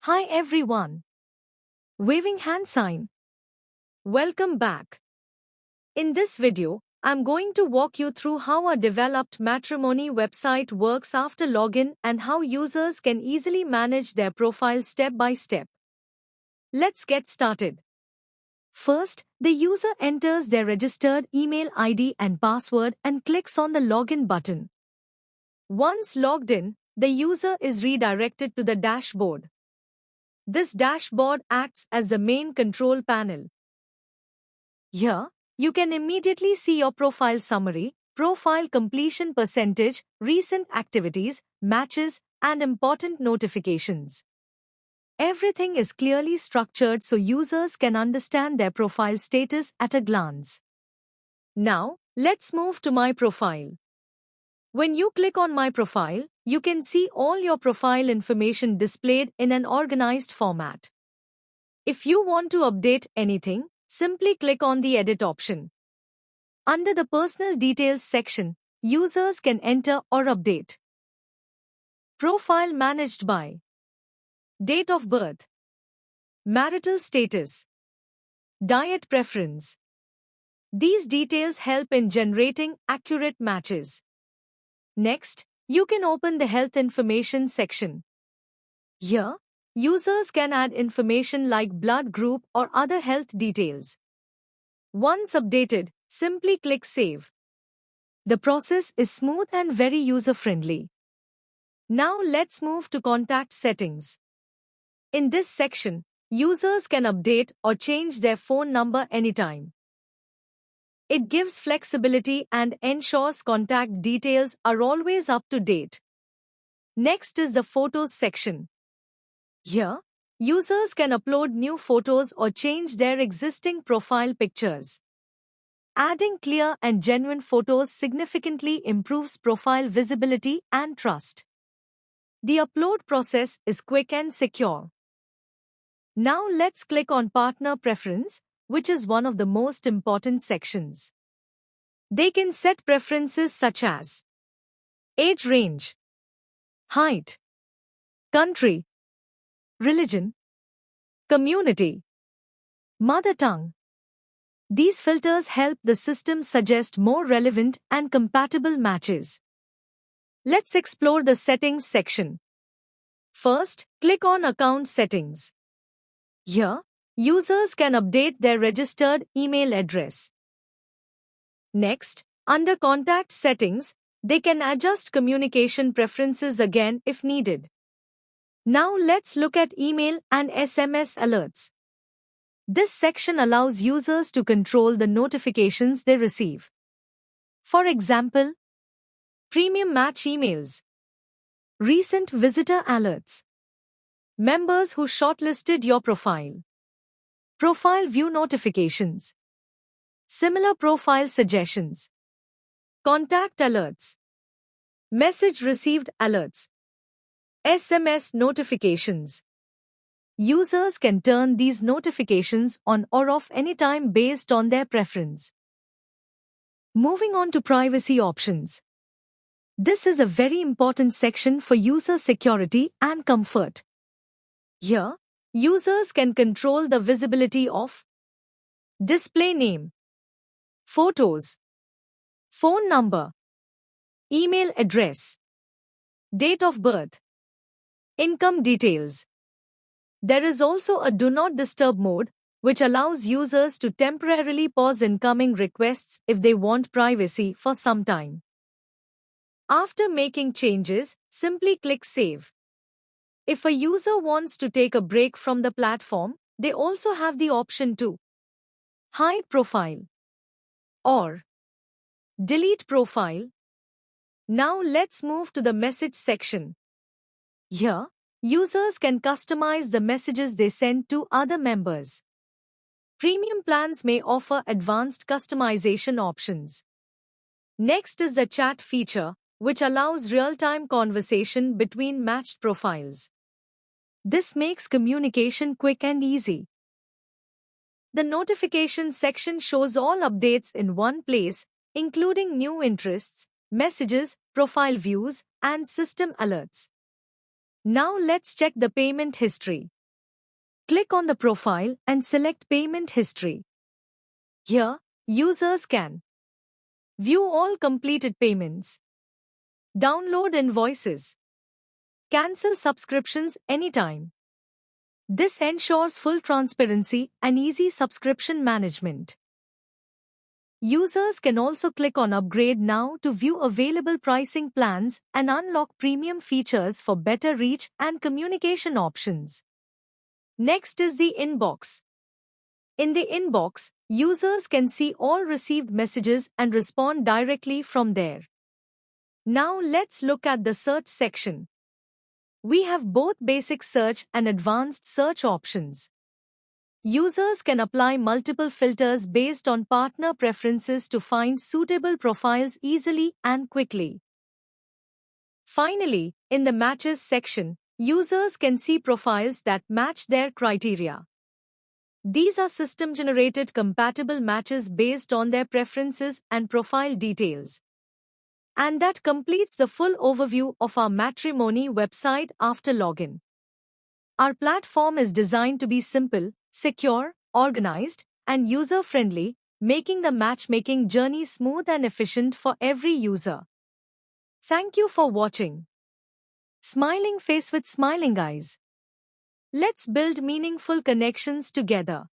Hi everyone. Waving hand sign. Welcome back. In this video, I'm going to walk you through how a developed matrimony website works after login and how users can easily manage their profile step by step. Let's get started. First, the user enters their registered email ID and password and clicks on the login button. Once logged in, the user is redirected to the dashboard. This dashboard acts as the main control panel. Here, you can immediately see your profile summary, profile completion percentage, recent activities, matches, and important notifications. Everything is clearly structured so users can understand their profile status at a glance. Now, let's move to My Profile. When you click on My Profile, you can see all your profile information displayed in an organized format. If you want to update anything, simply click on the Edit option. Under the Personal Details section, users can enter or update. Profile managed by Date of birth, Marital status, Diet preference. These details help in generating accurate matches. Next, you can open the Health Information section. Here, users can add information like blood group or other health details. Once updated, simply click Save. The process is smooth and very user-friendly. Now let's move to Contact settings. In this section, users can update or change their phone number anytime. It gives flexibility and ensures contact details are always up to date. Next is the Photos section. Here, users can upload new photos or change their existing profile pictures. Adding clear and genuine photos significantly improves profile visibility and trust. The upload process is quick and secure. Now let's click on Partner Preference, which is one of the most important sections. They can set preferences such as age range, height, country, religion, community, mother tongue. These filters help the system suggest more relevant and compatible matches. Let's explore the Settings section. First, click on Account Settings. Here, users can update their registered email address. Next, under Contact Settings, they can adjust communication preferences again if needed. Now let's look at email and SMS alerts. This section allows users to control the notifications they receive. For example, premium match emails, recent visitor alerts, members who shortlisted your profile, profile view notifications, similar profile suggestions, contact alerts, message received alerts, SMS notifications. Users can turn these notifications on or off anytime based on their preference. Moving on to privacy options. This is a very important section for user security and comfort. Here, users can control the visibility of display name, photos, phone number, email address, date of birth, income details. There is also a Do Not Disturb mode, which allows users to temporarily pause incoming requests if they want privacy for some time. After making changes, simply click Save. If a user wants to take a break from the platform, they also have the option to hide profile or delete profile. Now let's move to the Message section. Here, users can customize the messages they send to other members. Premium plans may offer advanced customization options. Next is the Chat feature, which allows real-time conversation between matched profiles. This makes communication quick and easy. The Notification section shows all updates in one place, including new interests, messages, profile views, and system alerts. Now let's check the payment history. Click on the profile and select Payment History. Here, users can view all completed payments, download invoices, cancel subscriptions anytime. This ensures full transparency and easy subscription management. Users can also click on Upgrade Now to view available pricing plans and unlock premium features for better reach and communication options. Next is the inbox. In the inbox, users can see all received messages and respond directly from there. Now let's look at the search section. We have both basic search and advanced search options. Users can apply multiple filters based on partner preferences to find suitable profiles easily and quickly. Finally, in the Matches section, users can see profiles that match their criteria. These are system-generated compatible matches based on their preferences and profile details. And that completes the full overview of our Matrimony website after login. Our platform is designed to be simple, secure, organized, and user-friendly, making the matchmaking journey smooth and efficient for every user. Thank you for watching. Smiling face with smiling eyes. Let's build meaningful connections together.